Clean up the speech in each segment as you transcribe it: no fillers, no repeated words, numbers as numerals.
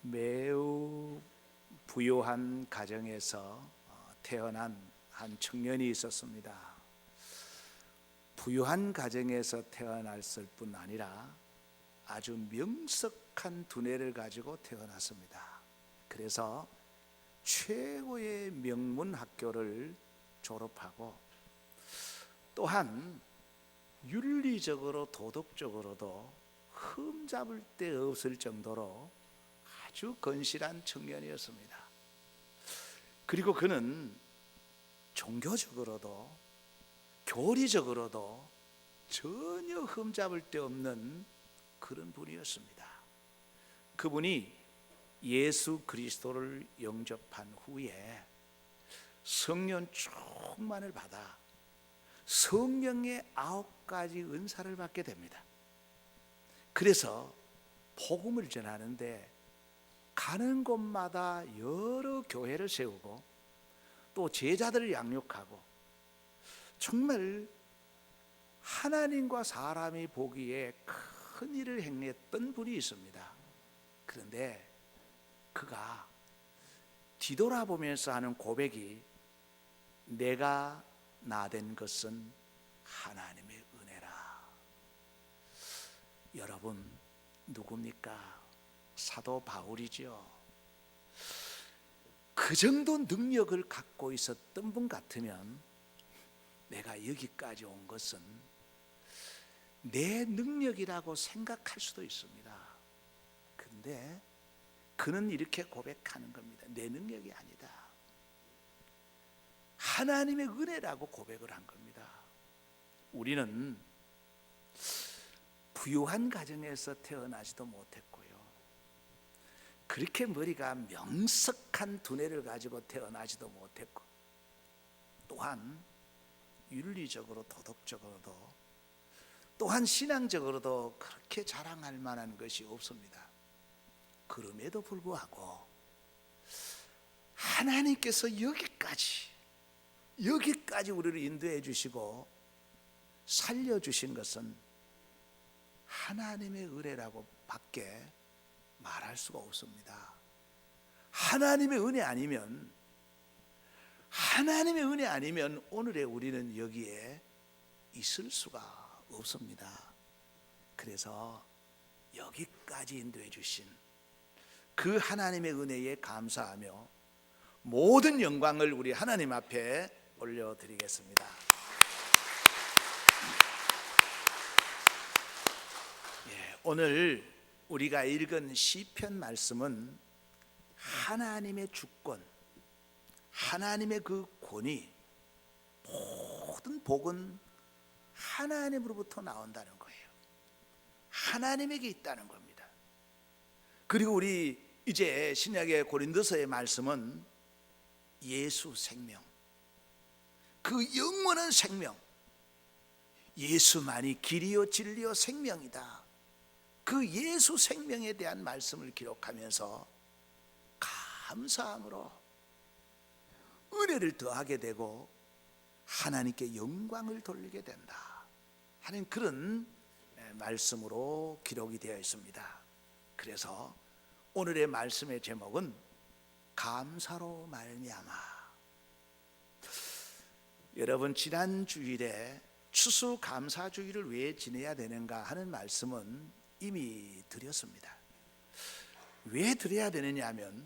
매우 부유한 가정에서 태어난 한 청년이 있었습니다. 부유한 가정에서 태어났을 뿐 아니라 아주 명석한 두뇌를 가지고 태어났습니다. 그래서 최고의 명문 학교를 졸업하고 또한 윤리적으로 도덕적으로도 흠잡을 데 없을 정도로 아주 건실한 청년이었습니다. 그리고 그는 종교적으로도 교리적으로도 전혀 흠잡을 데 없는 그런 분이었습니다. 그분이 예수 그리스도를 영접한 후에 성령 충만을 받아 성령의 9가지 은사를 받게 됩니다. 그래서 복음을 전하는데 가는 곳마다 여러 교회를 세우고 또 제자들을 양육하고 정말 하나님과 사람이 보기에 큰 일을 행했던 분이 있습니다. 그런데 그가 뒤돌아보면서 하는 고백이 내가 나된 것은 하나님의 은혜라. 여러분 누굽니까? 사도 바울이죠. 그 정도 능력을 갖고 있었던 분 같으면 내가 여기까지 온 것은 내 능력이라고 생각할 수도 있습니다. 그런데 그는 이렇게 고백하는 겁니다. 내 능력이 아니다. 하나님의 은혜라고 고백을 한 겁니다. 우리는 부유한 가정에서 태어나지도 못했고요, 그렇게 머리가 명석한 두뇌를 가지고 태어나지도 못했고, 또한 윤리적으로 도덕적으로도 또한 신앙적으로도 그렇게 자랑할 만한 것이 없습니다. 그럼에도 불구하고 하나님께서 여기까지 우리를 인도해 주시고 살려주신 것은 하나님의 은혜라고 밖에 말할 수가 없습니다. 하나님의 은혜 아니면 오늘의 우리는 여기에 있을 수가 없습니다. 그래서 여기까지 인도해 주신 그 하나님의 은혜에 감사하며 모든 영광을 우리 하나님 앞에 올려드리겠습니다. 오늘 우리가 읽은 시편 말씀은 하나님의 주권, 하나님의 그 권위, 모든 복은 하나님으로부터 나온다는 거예요. 하나님에게 있다는 겁니다. 그리고 우리 이제 신약의 고린도서의 말씀은 예수 생명, 그 영원한 생명, 예수만이 길이요 진리요 생명이다. 그 예수 생명에 대한 말씀을 기록하면서 감사함으로 은혜를 더하게 되고 하나님께 영광을 돌리게 된다 하는 그런 말씀으로 기록이 되어 있습니다. 그래서 오늘의 말씀의 제목은 감사로 말미암아. 여러분, 지난 주일에 추수감사주일을 왜 지내야 되는가 하는 말씀은 이미 드렸습니다. 왜 드려야 되느냐 하면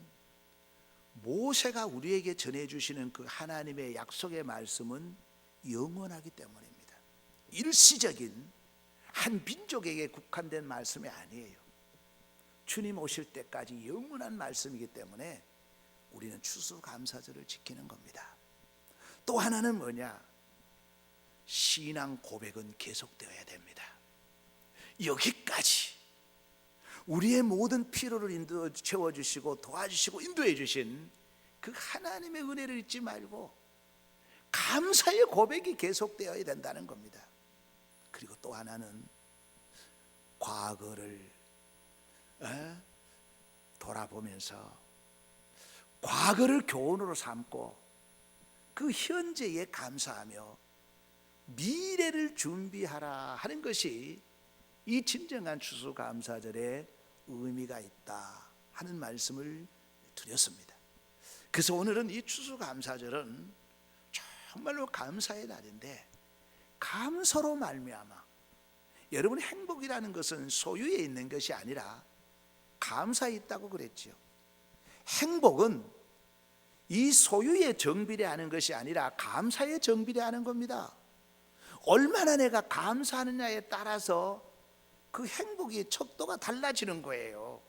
모세가 우리에게 전해주시는 그 하나님의 약속의 말씀은 영원하기 때문입니다. 일시적인 한 민족에게 국한된 말씀이 아니에요. 주님 오실 때까지 영원한 말씀이기 때문에 우리는 추수감사절을 지키는 겁니다. 또 하나는 뭐냐? 신앙 고백은 계속되어야 됩니다. 여기까지 우리의 모든 필요를 채워주시고 도와주시고 인도해 주신 그 하나님의 은혜를 잊지 말고 감사의 고백이 계속되어야 된다는 겁니다. 그리고 또 하나는 과거를 돌아보면서 과거를 교훈으로 삼고 그 현재에 감사하며 미래를 준비하라 하는 것이 이 진정한 추수감사절의 의미가 있다 하는 말씀을 드렸습니다. 그래서 오늘은 이 추수감사절은 정말로 감사의 날인데, 감사로 말미암아 여러분, 행복이라는 것은 소유에 있는 것이 아니라 감사에 있다고 그랬지요. 행복은 이 소유에 정비례하는 것이 아니라 감사에 정비례하는 겁니다. 얼마나 내가 감사하느냐에 따라서 그 행복의 척도가 달라지는 거예요.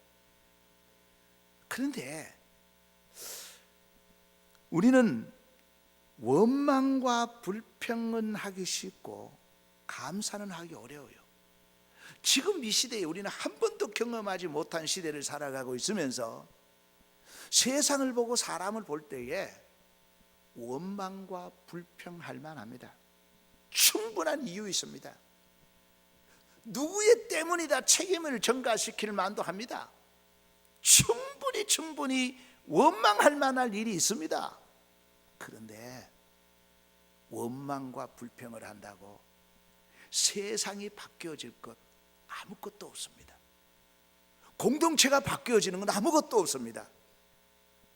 그런데 우리는 원망과 불평은 하기 쉽고 감사는 하기 어려워요. 지금 이 시대에 우리는 한 번도 경험하지 못한 시대를 살아가고 있으면서 세상을 보고 사람을 볼 때에 원망과 불평할 만합니다. 충분한 이유 있습니다. 누구의 때문이다 책임을 전가시킬 만도 합니다. 충분히 원망할 만한 일이 있습니다. 그런데 원망과 불평을 한다고 세상이 바뀌어질 것 아무것도 없습니다. 공동체가 바뀌어지는 건 아무것도 없습니다.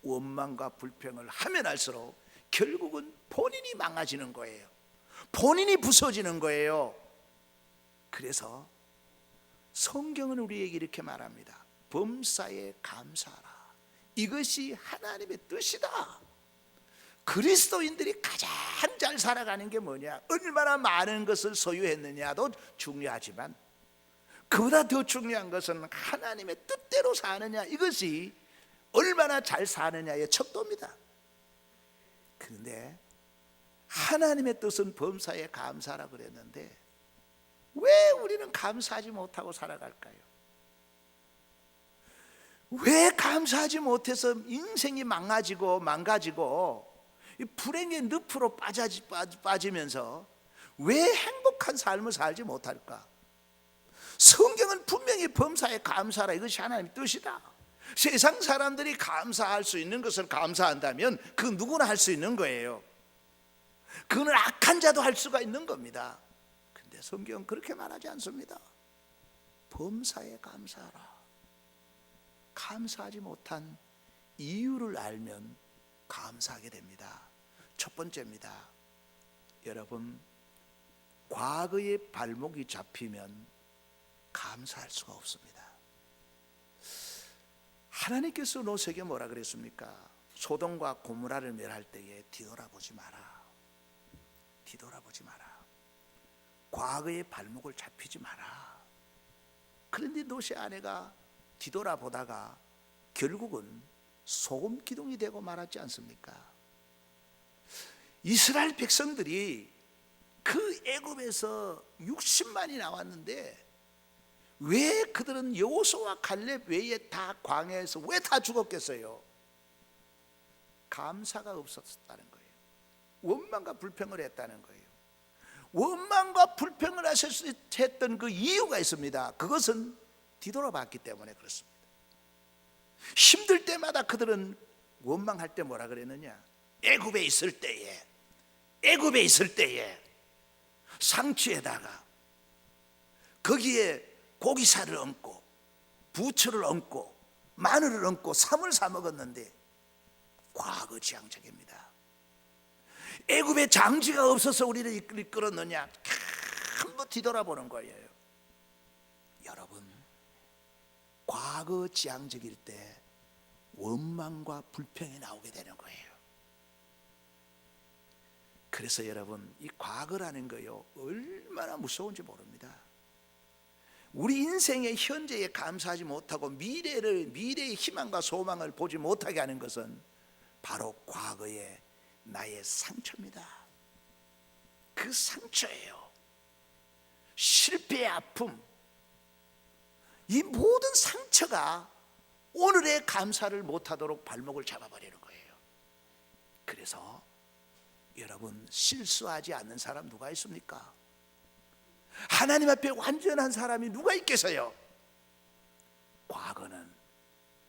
원망과 불평을 하면 할수록 결국은 본인이 망가지는 거예요. 본인이 부서지는 거예요. 그래서 성경은 우리에게 이렇게 말합니다. 범사에 감사하라. 이것이 하나님의 뜻이다. 그리스도인들이 가장 잘 살아가는 게 뭐냐? 얼마나 많은 것을 소유했느냐도 중요하지만 그보다 더 중요한 것은 하나님의 뜻대로 사느냐, 이것이 얼마나 잘 사느냐의 척도입니다. 그런데 하나님의 뜻은 범사에 감사하라 그랬는데 왜 우리는 감사하지 못하고 살아갈까요? 왜 감사하지 못해서 인생이 망가지고 불행의 늪으로 빠지면서 왜 행복한 삶을 살지 못할까? 성경은 분명히 범사에 감사하라, 이것이 하나님의 뜻이다. 세상 사람들이 감사할 수 있는 것을 감사한다면 그 누구나 할 수 있는 거예요. 그거는 악한 자도 할 수가 있는 겁니다. 근데 성경은 그렇게 말하지 않습니다. 범사에 감사하라. 감사하지 못한 이유를 알면 감사하게 됩니다. 첫 번째입니다. 여러분, 과거의 발목이 잡히면 감사할 수가 없습니다. 하나님께서 노세에게 뭐라 그랬습니까? 소돔과 고모라를 멸할 때에 뒤돌아보지 마라. 뒤돌아보지 마라. 과거의 발목을 잡히지 마라. 그런데 노세 아내가 뒤돌아보다가 결국은 소금 기둥이 되고 말았지 않습니까? 이스라엘 백성들이 그 애굽에서 60만이 나왔는데 왜 그들은 여호수아와 갈렙 외에 다 광야에서 왜 다 죽었겠어요? 감사가 없었다는 거예요. 원망과 불평을 했다는 거예요. 원망과 불평을 했던 그 이유가 있습니다. 그것은 뒤돌아봤기 때문에 그렇습니다. 힘들 때마다 그들은 원망할 때 뭐라 그랬느냐? 애굽에 있을 때에 상추에다가 거기에 고기살을 얹고 부추를 얹고 마늘을 얹고 쌈을 사 먹었는데 과거 지향적입니다. 애굽에 장지가 없어서 우리를 이끌었느냐? 한번 뒤돌아보는 거예요. 여러분, 과거 지향적일 때 원망과 불평이 나오게 되는 거예요. 그래서 여러분, 이 과거라는 거요, 얼마나 무서운지 모릅니다. 우리 인생의 현재에 감사하지 못하고 미래의 희망과 소망을 보지 못하게 하는 것은 바로 과거의 나의 상처입니다. 그 상처예요. 실패의 아픔, 이 모든 상처가 오늘의 감사를 못하도록 발목을 잡아버리는 거예요. 그래서 여러분, 실수하지 않는 사람 누가 있습니까? 하나님 앞에 완전한 사람이 누가 있겠어요? 과거는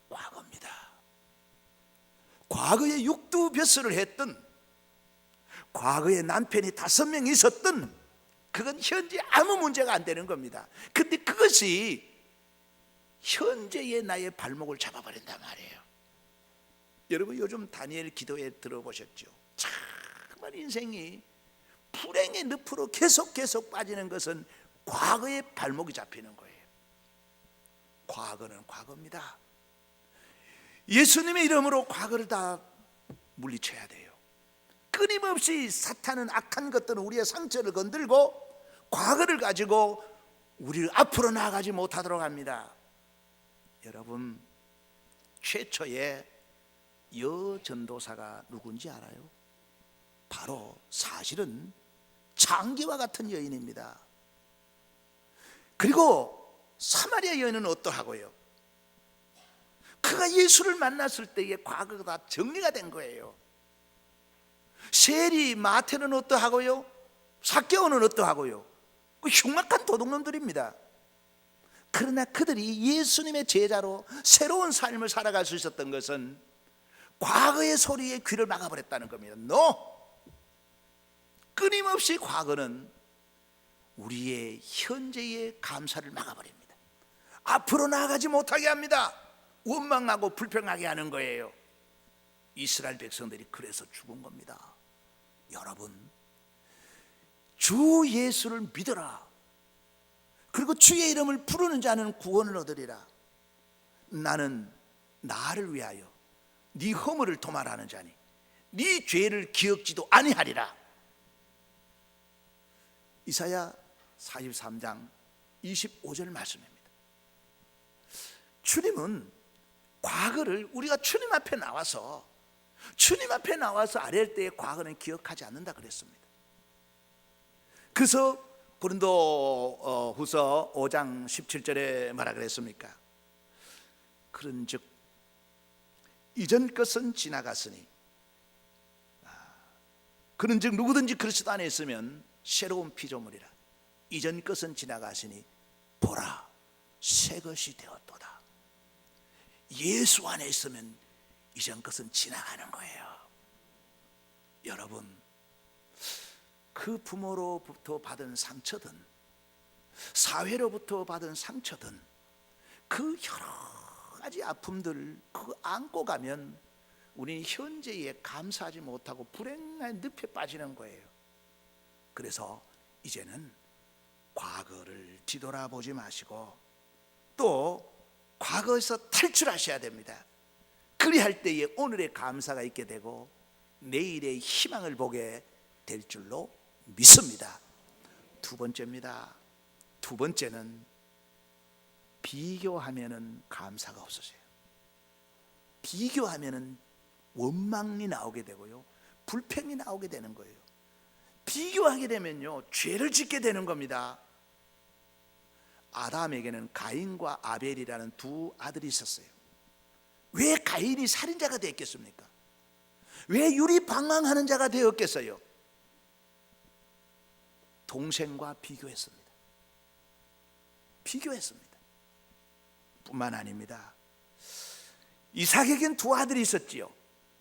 과거입니다. 과거에 육두벼슬을 했던, 과거에 남편이 5명 있었던, 그건 현재 아무 문제가 안 되는 겁니다. 근데 그것이 현재의 나의 발목을 잡아버린단 말이에요. 여러분 요즘 다니엘 기도에 들어보셨죠? 정말 인생이 불행의 늪으로 계속 빠지는 것은 과거의 발목이 잡히는 거예요. 과거는 과거입니다. 예수님의 이름으로 과거를 다 물리쳐야 돼요. 끊임없이 사탄은 악한 것들은 우리의 상처를 건들고 과거를 가지고 우리를 앞으로 나아가지 못하도록 합니다. 여러분, 최초의 여전도사가 누군지 알아요? 바로 사실은 장기와 같은 여인입니다. 그리고 사마리아 여인은 어떠하고요? 그가 예수를 만났을 때의 과거가 다 정리가 된 거예요. 세리, 마태는 어떠하고요? 삭개오는 어떠하고요? 그 흉악한 도둑놈들입니다. 그러나 그들이 예수님의 제자로 새로운 삶을 살아갈 수 있었던 것은 과거의 소리에 귀를 막아버렸다는 겁니다. 끊임없이 과거는 우리의 현재의 감사를 막아버립니다. 앞으로 나아가지 못하게 합니다. 원망하고 불평하게 하는 거예요. 이스라엘 백성들이 그래서 죽은 겁니다. 여러분, 주 예수를 믿어라. 그리고 주의 이름을 부르는 자는 구원을 얻으리라. 나는 나를 위하여 네 허물을 도말하는 자니 네 죄를 기억지도 아니하리라. 이사야 43장 25절 말씀입니다. 주님은 과거를 우리가 주님 앞에 나와서 아뢰일 때의 과거는 기억하지 않는다 그랬습니다. 그래서 고린도 후서 5장 17절에 뭐라 그랬습니까? 그런즉 이전 것은 지나갔으니 그런즉 누구든지 그리스도 안에 있으면 새로운 피조물이라. 이전 것은 지나갔으니 보라 새 것이 되었도다. 예수 안에 있으면 이전 것은 지나가는 거예요. 여러분, 그 부모로부터 받은 상처든 사회로부터 받은 상처든 그 여러 가지 아픔들 그 안고 가면 우리는 현재에 감사하지 못하고 불행한 늪에 빠지는 거예요. 그래서 이제는 과거를 뒤돌아보지 마시고 또 과거에서 탈출하셔야 됩니다. 그리할 때에 오늘의 감사가 있게 되고 내일의 희망을 보게 될 줄로 믿습니다. 두 번째입니다. 두 번째는 비교하면은 감사가 없어져요. 비교하면은 원망이 나오게 되고요, 불평이 나오게 되는 거예요. 비교하게 되면요, 죄를 짓게 되는 겁니다. 아담에게는 가인과 아벨이라는 두 아들이 있었어요. 왜 가인이 살인자가 되었겠습니까? 왜 유리방황하는 자가 되었겠어요? 동생과 비교했습니다. 뿐만 아닙니다. 이삭에겐 두 아들이 있었지요.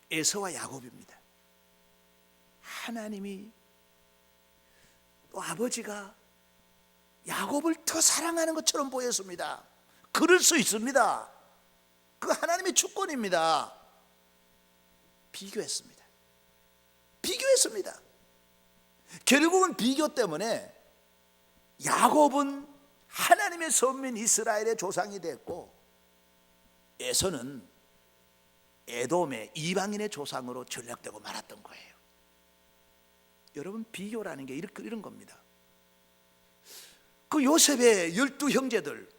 에서와 야곱입니다. 하나님이 또 아버지가 야곱을 더 사랑하는 것처럼 보였습니다. 그럴 수 있습니다. 그 하나님의 주권입니다. 비교했습니다. 결국은 비교 때문에 야곱은 하나님의 선민 이스라엘의 조상이 됐고 에서는 에돔의 이방인의 조상으로 전락되고 말았던 거예요. 여러분, 비교라는 게 이런 겁니다. 그 요셉의 12 형제들,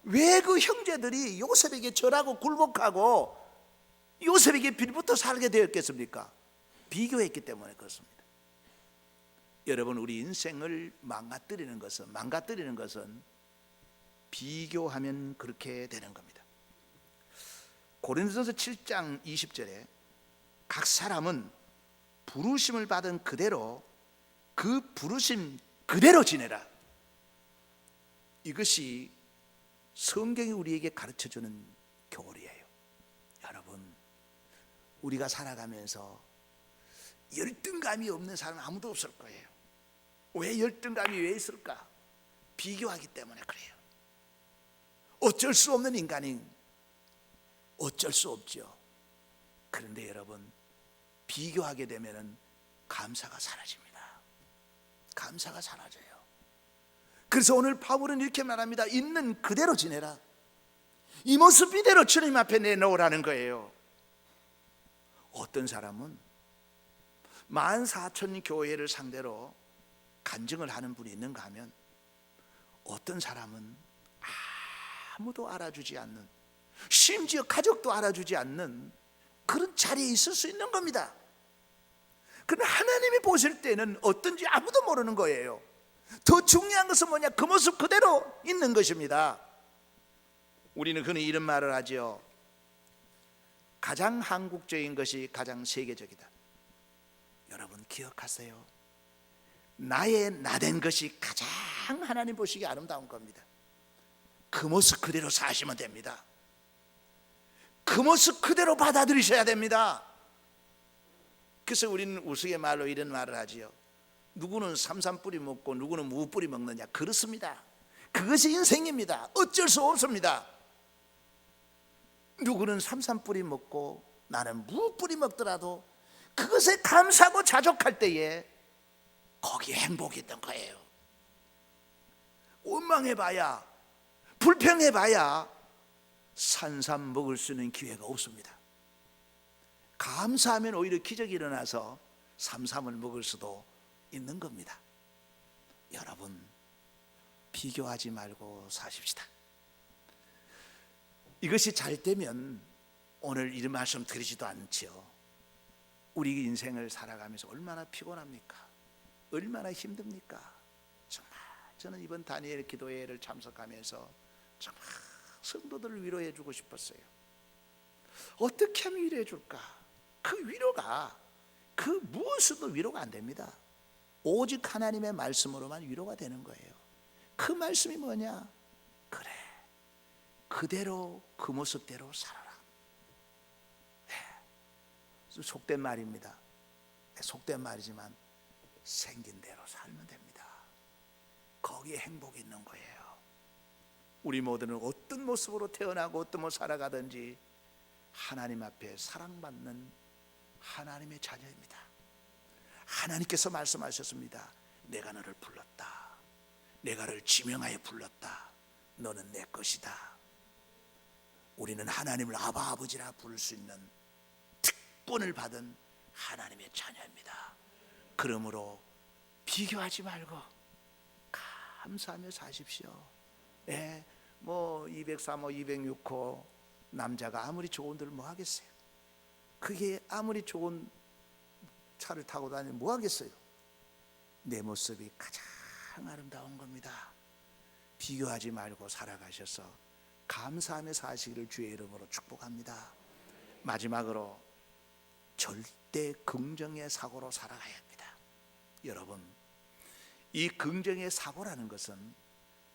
왜 그 형제들이 요셉에게 절하고 굴복하고 요셉에게 빌부터 살게 되었겠습니까? 비교했기 때문에 그렇습니다. 여러분, 우리 인생을 망가뜨리는 것은 비교하면 그렇게 되는 겁니다. 고린도전서 7장 20절에 각 사람은 부르심을 받은 그대로 그 부르심 그대로 지내라. 이것이 성경이 우리에게 가르쳐주는 교리예요. 여러분, 우리가 살아가면서 열등감이 없는 사람은 아무도 없을 거예요. 왜 열등감이 왜 있을까? 비교하기 때문에 그래요. 어쩔 수 없는 인간인, 어쩔 수 없죠. 그런데 여러분, 비교하게 되면은 감사가 사라집니다. 감사가 사라져요. 그래서 오늘 바울은 이렇게 말합니다. 있는 그대로 지내라. 이 모습 이대로 주님 앞에 내놓으라는 거예요. 어떤 사람은 14,000 교회를 상대로 간증을 하는 분이 있는가 하면, 어떤 사람은 아무도 알아주지 않는, 심지어 가족도 알아주지 않는 그런 자리에 있을 수 있는 겁니다. 그러나 하나님이 보실 때는 어떤지 아무도 모르는 거예요. 더 중요한 것은 뭐냐? 그 모습 그대로 있는 것입니다. 우리는 흔히 이런 말을 하죠. 가장 한국적인 것이 가장 세계적이다. 여러분 기억하세요. 나의 나된 것이 가장 하나님 보시기에 아름다운 겁니다. 그 모습 그대로 사시면 됩니다. 그 모습 그대로 받아들이셔야 됩니다. 그래서 우리는 우스갯말로 이런 말을 하지요. 누구는 삼삼뿌리 먹고 누구는 무뿌리 먹느냐. 그렇습니다. 그것이 인생입니다. 어쩔 수 없습니다. 누구는 삼삼뿌리 먹고 나는 무뿌리 먹더라도 그것에 감사하고 자족할 때에 거기에 행복이 있던 거예요. 원망해봐야, 불평해봐야 산삼 먹을 수 있는 기회가 없습니다. 감사하면 오히려 기적이 일어나서 삼삼을 먹을 수도 있는 겁니다. 여러분 비교하지 말고 사십시다. 이것이 잘 되면 오늘 이런 말씀 드리지도 않죠. 우리 인생을 살아가면서 얼마나 피곤합니까? 얼마나 힘듭니까? 정말 저는 이번 다니엘 기도회를 참석하면서 정말 성도들을 위로해 주고 싶었어요. 어떻게 하면 위로해 줄까? 그 위로가 그 무엇으로도 위로가 안 됩니다. 오직 하나님의 말씀으로만 위로가 되는 거예요. 그 말씀이 뭐냐? 그래, 그대로 그 모습대로 살아라. 네. 속된 말입니다. 속된 말이지만 생긴 대로 살면 됩니다. 거기에 행복이 있는 거예요. 우리 모두는 어떤 모습으로 태어나고 어떤 모습으로 살아가든지 하나님 앞에 사랑받는 하나님의 자녀입니다. 하나님께서 말씀하셨습니다. 내가 너를 불렀다. 내가 너를 지명하여 불렀다. 너는 내 것이다. 우리는 하나님을 아바 아버지라 부를 수 있는 특권을 받은 하나님의 자녀입니다. 그러므로 비교하지 말고 감사하며 사십시오. 예, 뭐 203호 206호 남자가 아무리 좋은들 뭐 하겠어요? 그게 아무리 좋은 차를 타고 다니면 뭐 하겠어요? 내 모습이 가장 아름다운 겁니다. 비교하지 말고 살아가셔서 감사하며 사시기를 주의 이름으로 축복합니다. 마지막으로 절대 긍정의 사고로 살아가야 합니다. 여러분, 이 긍정의 사고라는 것은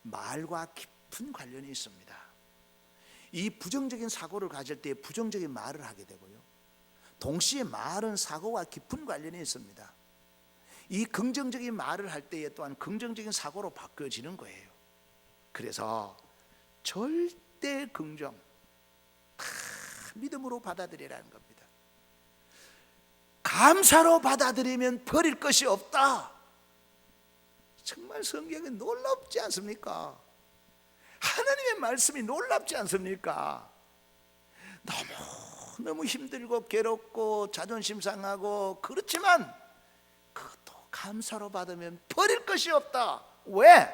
말과 깊은 관련이 있습니다. 이 부정적인 사고를 가질 때 부정적인 말을 하게 되고요, 동시에 말은 사고와 깊은 관련이 있습니다. 이 긍정적인 말을 할 때에 또한 긍정적인 사고로 바뀌어지는 거예요. 그래서 절대 긍정, 다 믿음으로 받아들이라는 겁니다. 감사로 받아들이면 버릴 것이 없다. 정말 성경이 놀랍지 않습니까? 하나님의 말씀이 놀랍지 않습니까? 너무 힘들고 괴롭고 자존심 상하고 그렇지만 그것도 감사로 받으면 버릴 것이 없다. 왜?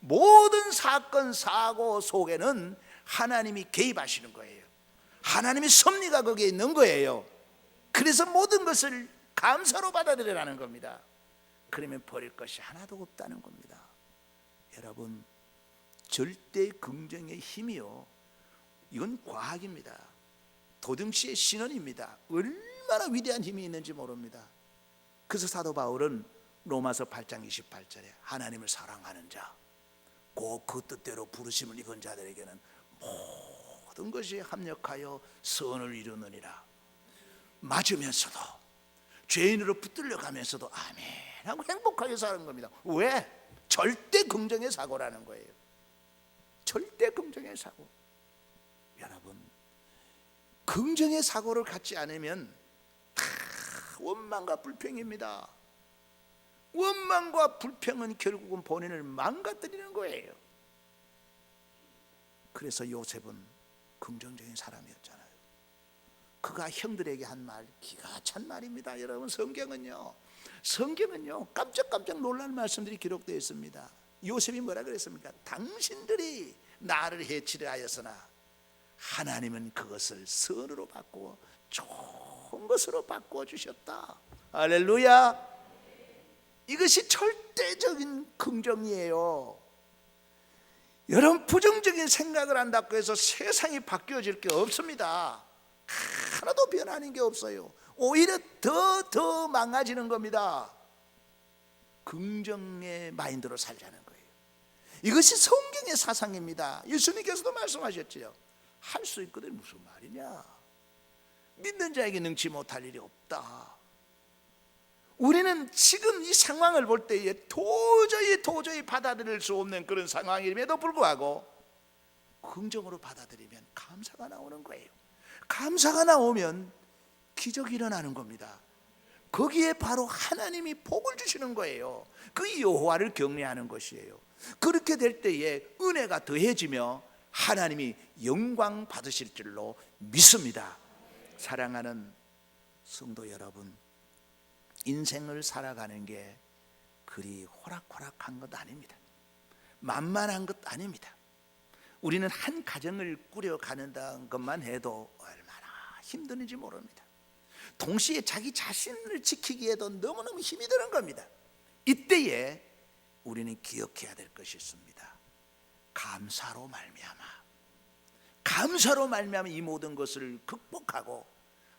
모든 사건 사고 속에는 하나님이 개입하시는 거예요. 하나님의 섭리가 거기에 있는 거예요. 그래서 모든 것을 감사로 받아들이라는 겁니다. 그러면 버릴 것이 하나도 없다는 겁니다. 여러분, 절대 긍정의 힘이요, 이건 과학입니다. 도등씨의 신언입니다. 얼마나 위대한 힘이 있는지 모릅니다. 그래서 사도 바울은 로마서 8장 28절에 하나님을 사랑하는 자, 곧 그 뜻대로 부르심을 입은 자들에게는 모든 것이 합력하여 선을 이루느니라. 맞으면서도 죄인으로 붙들려 가면서도 아멘 하고 행복하게 사는 겁니다. 왜? 절대 긍정의 사고라는 거예요. 절대 긍정의 사고. 여러분, 긍정의 사고를 갖지 않으면 다 원망과 불평입니다. 원망과 불평은 결국은 본인을 망가뜨리는 거예요. 그래서 요셉은 긍정적인 사람이었잖아요. 그가 형들에게 한 말, 기가 찬 말입니다. 여러분, 성경은요 깜짝깜짝 놀랄 말씀들이 기록되어 있습니다. 요셉이 뭐라 그랬습니까? 당신들이 나를 해치려 하였으나 하나님은 그것을 선으로 바꾸어 좋은 것으로 바꾸어 주셨다. 할렐루야. 이것이 절대적인 긍정이에요. 여러분, 부정적인 생각을 한다고 해서 세상이 바뀌어질 게 없습니다. 하나도 변하는 게 없어요. 오히려 더 망가지는 겁니다. 긍정의 마인드로 살자는 거예요. 이것이 성경의 사상입니다. 예수님께서도 말씀하셨죠. 할 수 있거든. 무슨 말이냐? 믿는 자에게 능치 못할 일이 없다. 우리는 지금 이 상황을 볼 때에 도저히 받아들일 수 없는 그런 상황임에도 불구하고 긍정으로 받아들이면 감사가 나오는 거예요. 감사가 나오면 기적이 일어나는 겁니다. 거기에 바로 하나님이 복을 주시는 거예요. 그 여호와를 경외하는 것이에요. 그렇게 될 때에 은혜가 더해지며 하나님이 영광 받으실 줄로 믿습니다. 사랑하는 성도 여러분, 인생을 살아가는 게 그리 호락호락한 것 아닙니다. 만만한 것 아닙니다. 우리는 한 가정을 꾸려가는 것만 해도 얼마나 힘드는지 모릅니다. 동시에 자기 자신을 지키기에도 너무너무 힘이 드는 겁니다. 이때에 우리는 기억해야 될 것이 있습니다. 감사로 말미암아 이 모든 것을 극복하고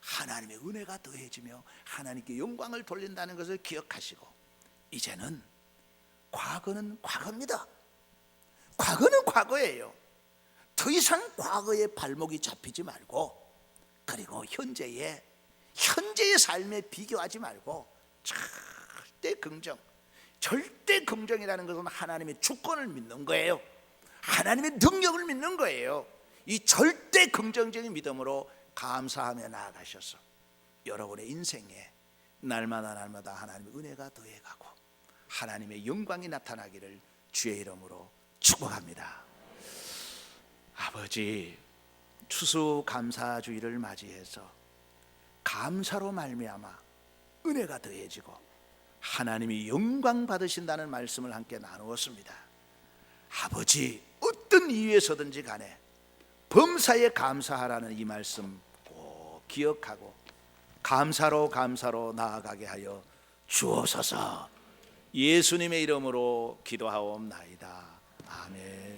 하나님의 은혜가 더해지며 하나님께 영광을 돌린다는 것을 기억하시고, 이제는 과거는 과거입니다. 과거는 과거예요. 더 이상 과거에 발목이 잡히지 말고, 그리고 현재의 삶에 비교하지 말고 절대 긍정이라는 것은 하나님의 주권을 믿는 거예요. 하나님의 능력을 믿는 거예요. 이 절대 긍정적인 믿음으로 감사하며 나아가셔서 여러분의 인생에 날마다 하나님의 은혜가 더해가고 하나님의 영광이 나타나기를 주의 이름으로 축복합니다. 아버지, 추수감사주의를 맞이해서 감사로 말미암아 은혜가 더해지고 하나님이 영광 받으신다는 말씀을 함께 나누었습니다. 아버지, 어떤 이유에서든지 간에 범사에 감사하라는 이 말씀 꼭 기억하고 감사로 나아가게 하여 주옵소서. 예수님의 이름으로 기도하옵나이다. 아멘.